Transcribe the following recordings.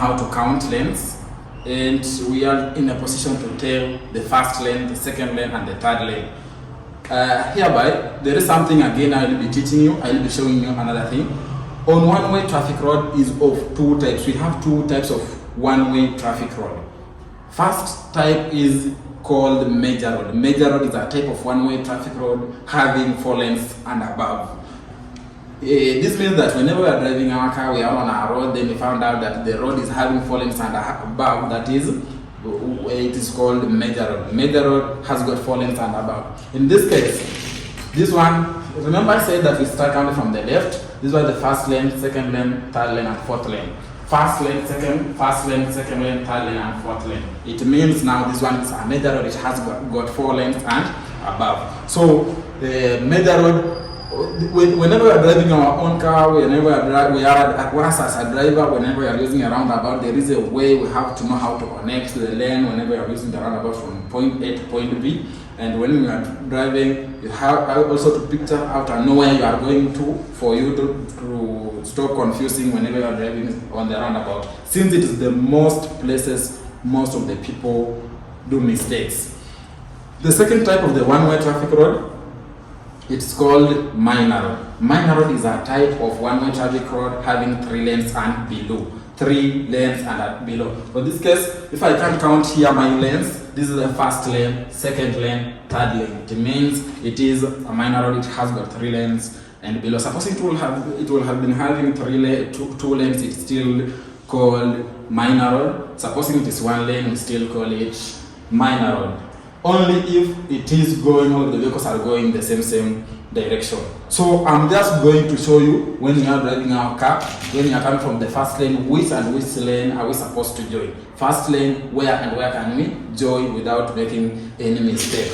how to count lanes, and we are in a position to tell the first lane, the second lane, and the third lane. Hereby, there is something again I will be teaching you. I will be showing you another thing. On one-way traffic road is of two types. We have two types of one-way traffic road. First type is called major road. Major road is a type of one-way traffic road having 4 lanes and above. This means that whenever we are driving our car, we are on our road, then we found out that the road is having 4 lanes and above. That is, it is called major road. Major road has got 4 lanes and above. In this case, this one, remember I said that we start counting from the left. This was the first lane, second lane, third lane, and fourth lane. First lane, second lane, third lane, and fourth lane. It means now this one is a major road. It has got 4 lanes and above. So the major road, whenever we are driving our own car, whenever we are at once as a driver, whenever we are using a roundabout, there is a way we have to know how to connect the lane whenever we are using the roundabout from point A to point B. And when you are driving, you have also to picture out and know where you are going to, for you to stop confusing whenever you are driving on the roundabout. Since it is the most places, most of the people do mistakes. The second type of the one-way traffic road, it's called minor road. Minor road is a type of one-way traffic road having 3 lanes and below. 3 lanes and below. For this case, if I can count here my lanes, this is the first lane, second lane, third lane. It means it is a minor road. It has got 3 lanes and below. Supposing it will have been having 2 lanes, it's still called minor road. Supposing it is 1 lane, we still call it minor road. Only if it is going, all the vehicles are going the same direction. So I'm just going to show you when you are driving our car, when you are coming from the first lane, which lane are we supposed to join? First lane, where can we join without making any mistake?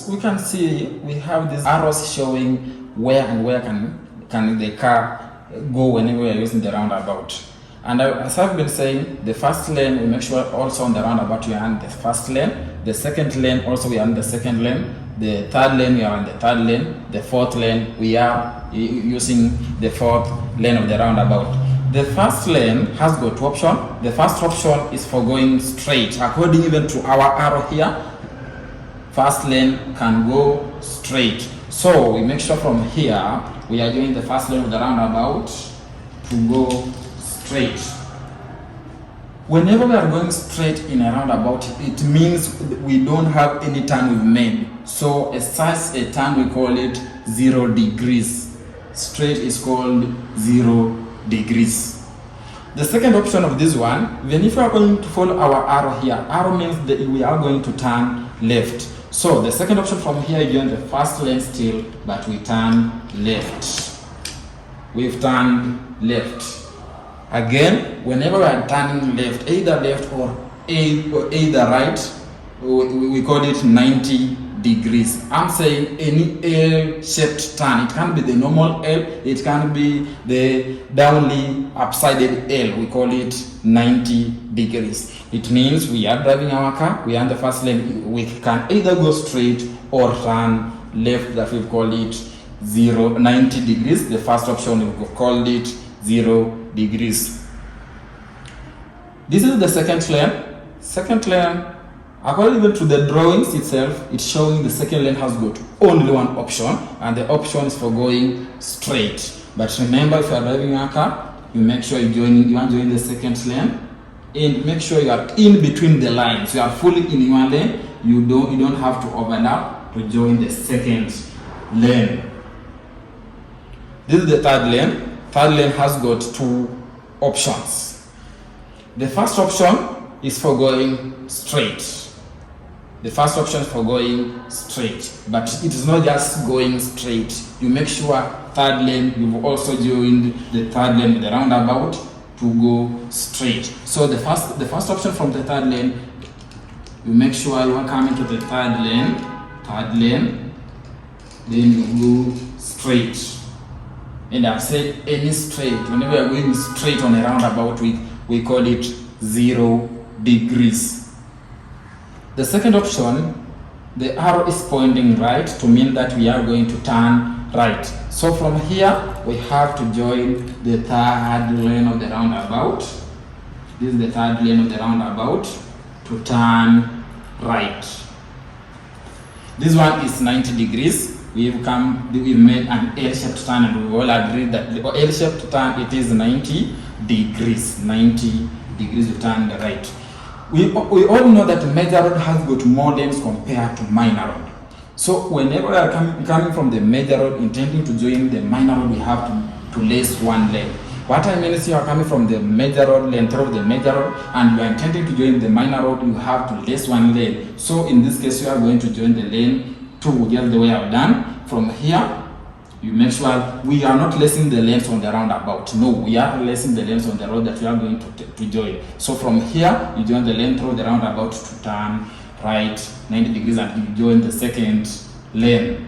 We can see we have these arrows showing where can the car go whenever we are using the roundabout. And as I've been saying, the first lane, we make sure also on the roundabout we are on the first lane. The second lane, also we are on the second lane. The third lane, we are on the third lane. The fourth lane, we are using the fourth lane of the roundabout. The first lane has got 2 options. The first option is for going straight. According even to our arrow here, first lane can go straight. So we make sure from here, we are doing the first lane of the roundabout to go straight. Whenever we are going straight in a roundabout, it means we don't have any turn we've made. So as such a turn, we call it 0 degrees. Straight is called 0 degrees. The second option of this one, even if we are going to follow our arrow here, arrow means that we are going to turn left. So the second option from here, again, the first lane still, but we turn left. We've turned left. Again, whenever we are turning left, either left or either right, we call it 90 degrees. I'm saying any L-shaped turn. It can be the normal L, it can be the downly upsided L. We call it 90 degrees. It means we are driving our car, we are in the first lane, we can either go straight or turn left, that we call it 90 degrees. The first option, we call it 0 degrees. This is the second lane. Second lane, according to the drawings itself, it's showing the second lane has got only 1 option, and the option is for going straight. But remember, if you are driving a car, you make sure you want to join the second lane, and make sure you are in between the lines. You are fully in your lane. You don't have to overlap to join the second lane. This is the third lane. Third lane has got 2 options. The first option is for going straight. The first option is for going straight, but it is not just going straight. You make sure third lane, you've also joined the third lane, the roundabout, to go straight. So the first option from the third lane, you make sure you are coming to the third lane, then you go straight. And I've said any straight, whenever we are going straight on a roundabout, we call it 0 degrees. The second option, the arrow is pointing right to mean that we are going to turn right. So from here we have to join the third lane of the roundabout. This is the third lane of the roundabout to turn right. This one is 90 degrees. We've made an L-shaped turn, and we all agreed that the L-shaped turn, it is 90 degrees. 90 degrees to turn the right. We all know that major road has got more lanes compared to minor road. So whenever we are coming from the major road intending to join the minor road, we have to lace one lane. What I mean is, you are coming from the major road, lane through the major road, and you are intending to join the minor road, you have to lace one lane. So in this case, you are going to join the lane 2, just the way I've done. From here, you make sure we are not lacing the lanes on the roundabout. No, we are lacing the lanes on the road that we are going to join. So from here, you join the lane through the roundabout to turn right 90 degrees, and you join the second lane.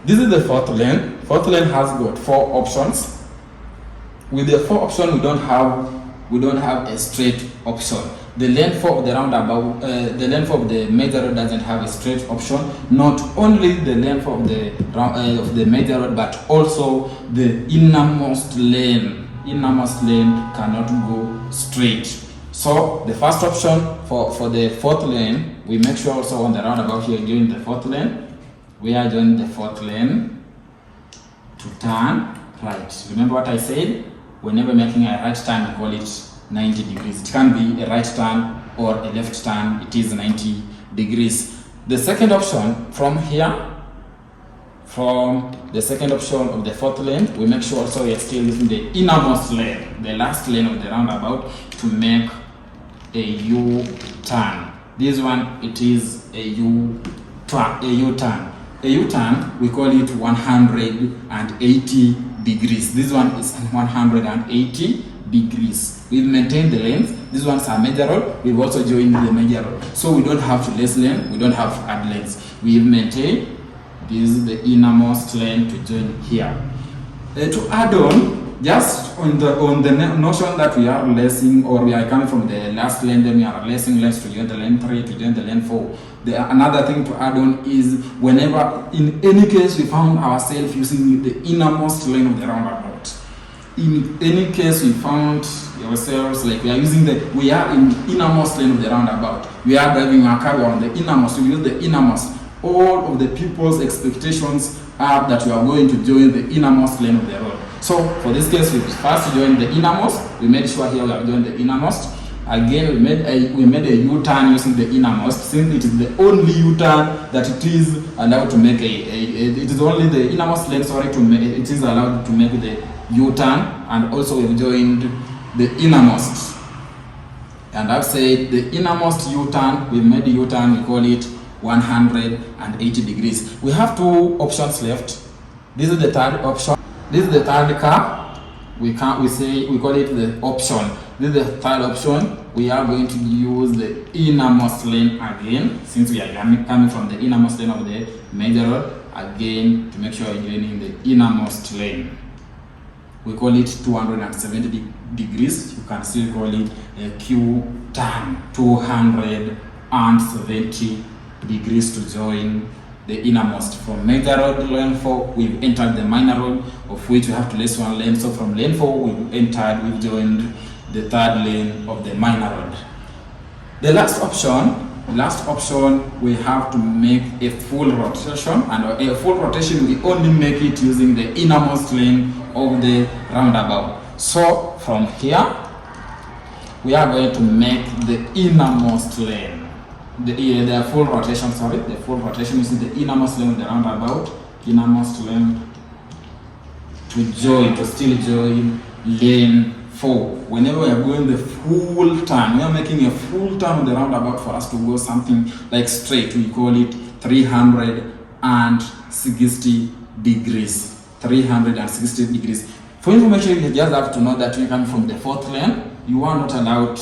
This is the fourth lane. Fourth lane has got 4 options. With the 4 options, we don't have a straight option. The lane 4 of the roundabout, the lane 4 of the major road doesn't have a straight option. Not only the lane 4 of the major road, but also the innermost lane. Innermost lane cannot go straight. So the first option for the fourth lane, we make sure also on the roundabout here join the fourth lane. We are joining the fourth lane to turn right. Remember what I said? Whenever making a right turn, we call it 90 degrees. It can be a right turn or a left turn. It is 90 degrees. The second option from here, from the second option of the fourth lane, we make sure also we are still using the innermost lane, the last lane of the roundabout, to make a U-turn. This one, it is a U-turn. A U-turn, we call it 180 degrees. This one is 180 degrees. We've maintained the length. These ones are major road. We've also joined the major road. So we don't have to lace lane. We don't have to add lanes. We've maintained. This is the innermost lane to join here. To add on, just on the notion that we are lacing, or we are coming from the last lane, then we are lacing lanes to join the lane 3, to join the lane 4. Another thing to add on is, whenever, in any case, we found ourselves using the innermost lane of the roundabout. In any case, we found ourselves like we are in innermost lane of the roundabout. We are driving our car, we are on the innermost. We use the innermost. All of the people's expectations are that we are going to join the innermost lane of the road. So for this case, we first joined the innermost. We made sure here we have joined the innermost. Again, we made a U-turn using the innermost, since it is the only U-turn that it is allowed to make it is only the innermost lane, it is allowed to make the U-turn, and also we've joined the innermost. And I've said the innermost U-turn, we made the U-turn, we call it 180 degrees. We have 2 options left. This is the third option. This is the third car. We call it the option. This is the third option. We are going to use the innermost lane again, since we are coming from the innermost lane of the major road, again to make sure we're joining the innermost lane. We call it 270 degrees. You can still call it a Q-turn, 270 degrees to join the innermost. From major road lane 4, we've entered the minor road, of which we have to lace one lane. So from lane 4, we've joined the third lane of the minor road. The last option, we have to make a full rotation, and a full rotation we only make it using the innermost lane of the roundabout. So from here, we are going to make the innermost lane. The full rotation is the innermost lane of the roundabout, innermost lane to still join lane 4. Whenever we are going the full turn, we are making a full turn of the roundabout for us to go something like straight. We call it 360 degrees. 360 degrees. For information, you just have to know that when you come from the fourth lane, you are not allowed.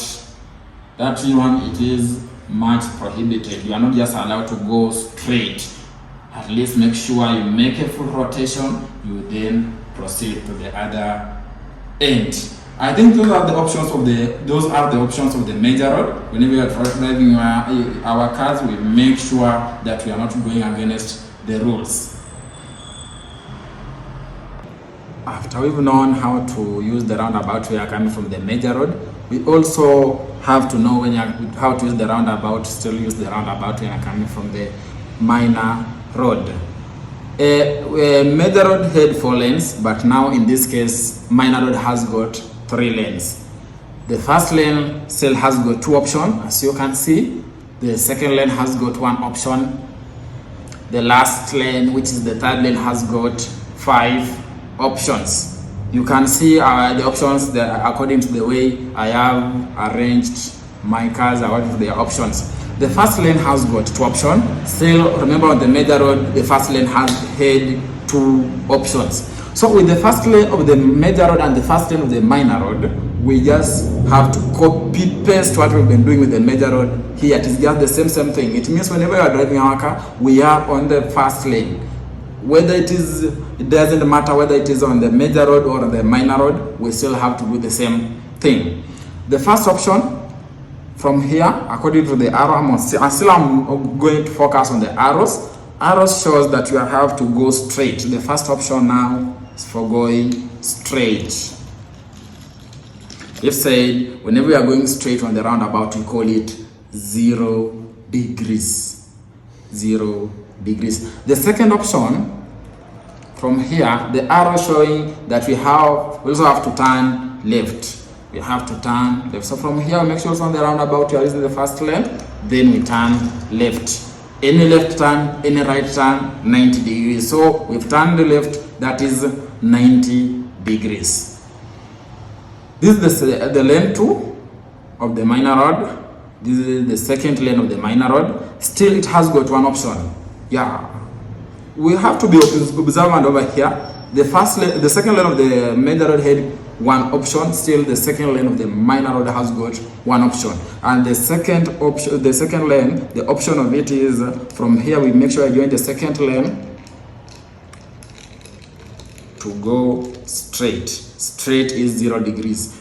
That one, it is much prohibited. You are not just allowed to go straight. At least make sure you make a full rotation. You then proceed to the other end. I think those are the options of the major road. Whenever we are driving our cars, we make sure that we are not going against the rules. after we've known how to use the roundabout we are coming from the major road, we also have to know how to use the roundabout, still use the roundabout when you are coming from the minor road. Major road had 4 lanes, but now in this case, minor road has got 3 lanes. The first lane still has got 2 options, as you can see. The second lane has got 1 option. The last lane, which is the third lane, has got 5 options. You can see the options according to the way I have arranged my cars according to their options. The first lane has got 2 options. Still, remember on the major road, the first lane had 2 options. So with the first lane of the major road and the first lane of the minor road, we just have to copy paste what we've been doing with the major road here. It is just the same thing. It means whenever you are driving our car, we are on the first lane. Whether it doesn't matter whether it is on the major road or the minor road, we still have to do the same thing. The first option from here, according to the arrow, I'm going to focus on the arrows. Arrows shows that you have to go straight. The first option now is for going straight. If said, whenever we are going straight on the roundabout, we call it 0 degrees. 0 degrees. The second option from here, the arrow showing that we also have to turn left. We have to turn left. So from here, make sure on the roundabout you are using the first lane, then we turn left. Any left turn, any right turn, 90 degrees. So we've turned the left, that is 90 degrees. This is the lane 2 of the minor road. This is the second lane of the minor road. Still, it has got 1 option. Yeah, we have to be observant over here. The second lane of the major road had 1 option. Still, the second lane of the minor road has got 1 option. And the second lane, the option of it is from here. We make sure I join the second lane to go straight. Straight is 0 degrees.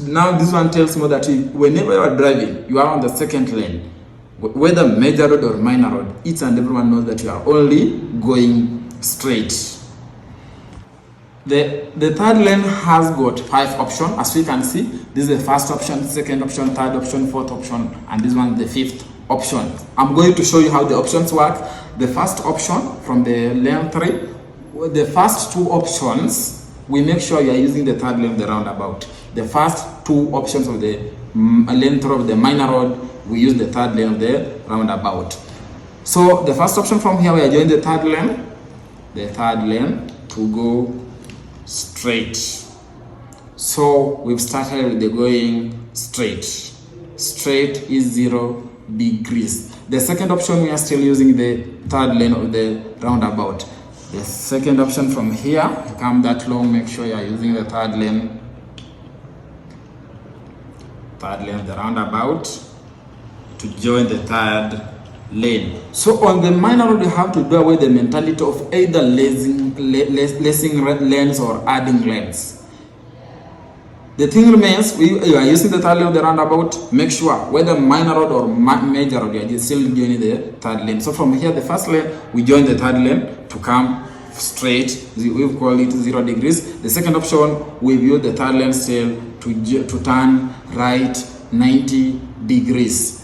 Now this one tells me that whenever you are driving, you are on the second lane. Whether major road or minor road, each and everyone knows that you are only going straight. The third lane has got 5 options, as we can see. This is the first option, second option, third option, fourth option, and this one the 5th option. I'm going to show you how the options work. The first option from the lane 3, the first 2 options, we make sure you are using the third lane of the roundabout. The first 2 options of the lane 3 of the minor road, we use the third lane of the roundabout. So the first option from here, we are doing the third lane to go straight. So we've started with the going straight. Straight is 0 degrees. The second option, we are still using the third lane of the roundabout. The second option from here, you come that long, make sure you are using the third lane of the roundabout to join the third lane. So on the minor road, you have to do away the mentality of either lacing lanes or adding lanes. The thing remains, you are using the third lane of the roundabout, make sure whether minor road or major road, you are still joining the third lane. So from here, the first lane, we join the third lane to come straight. We've called it 0 degrees. The second option, we've used the third lane still to turn right 90 degrees.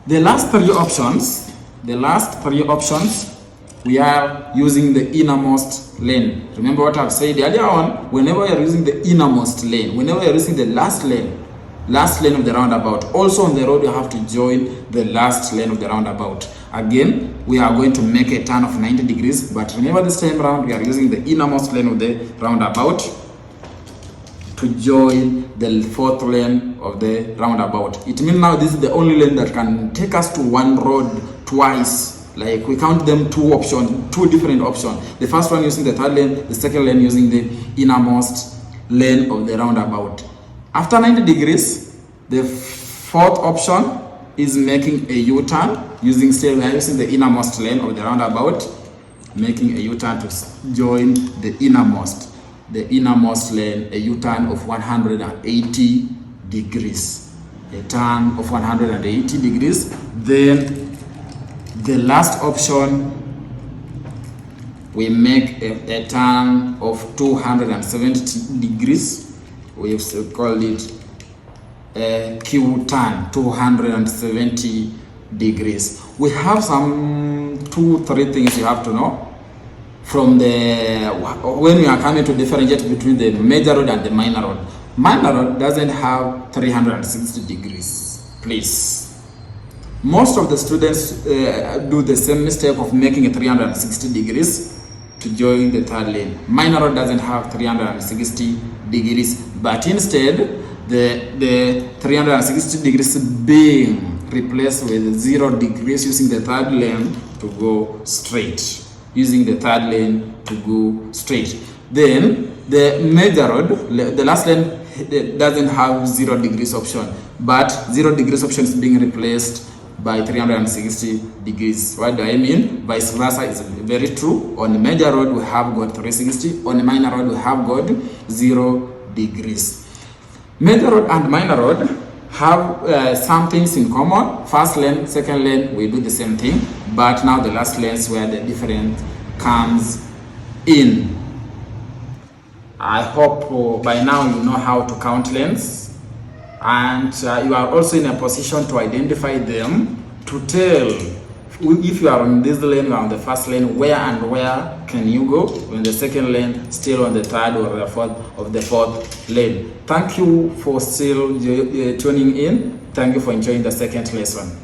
The last three options, we are using the innermost lane. Remember what I've said earlier on, whenever you're using the innermost lane, whenever you're using the last lane of the roundabout, also on the road you have to join the last lane of the roundabout. Again, we are going to make a turn of 90 degrees, but remember this time around we are using the innermost lane of the roundabout to join the fourth lane of the roundabout. It means now this is the only lane that can take us to one road twice. Like we count them two different options. The first one using the third lane, the second lane using the innermost lane of the roundabout. After 90 degrees, the fourth option is making a U-turn using the innermost lane of the roundabout, making a U-turn to join the innermost lane, a U-turn of 180 degrees. A turn of 180 degrees. Then the last option we make a turn of 270 degrees. We've called it a Q turn, 270 degrees. We have some 2-3 things you have to know from the when we are coming to differentiate between the major rod and the minor rod. Minor rod doesn't have 360 degrees, please. Most of the students do the same mistake of making a 360 degrees to join the third lane. Minor rod doesn't have 360 degrees, but instead the 360 degrees being replaced with 0 degrees using the third lane to go straight. Using the third lane to go straight. Then the major rod, the last lane, doesn't have 0 degrees option, but 0 degrees option is being replaced by 360 degrees. What do I mean? Vice versa is very true. On the major rod we have got 360, on the minor rod we have got 0 degrees. Major rod and minor rod have some things in common. First lane, second lane, we do the same thing, but now the last lanes where the difference comes in. I hope by now you know how to count lanes, and you are also in a position to identify them, to tell if you are on this lane, you are on the first lane, where and where can you go, in the second lane, still on the third or the fourth lane. Thank you for still tuning in. Thank you for enjoying the second lesson.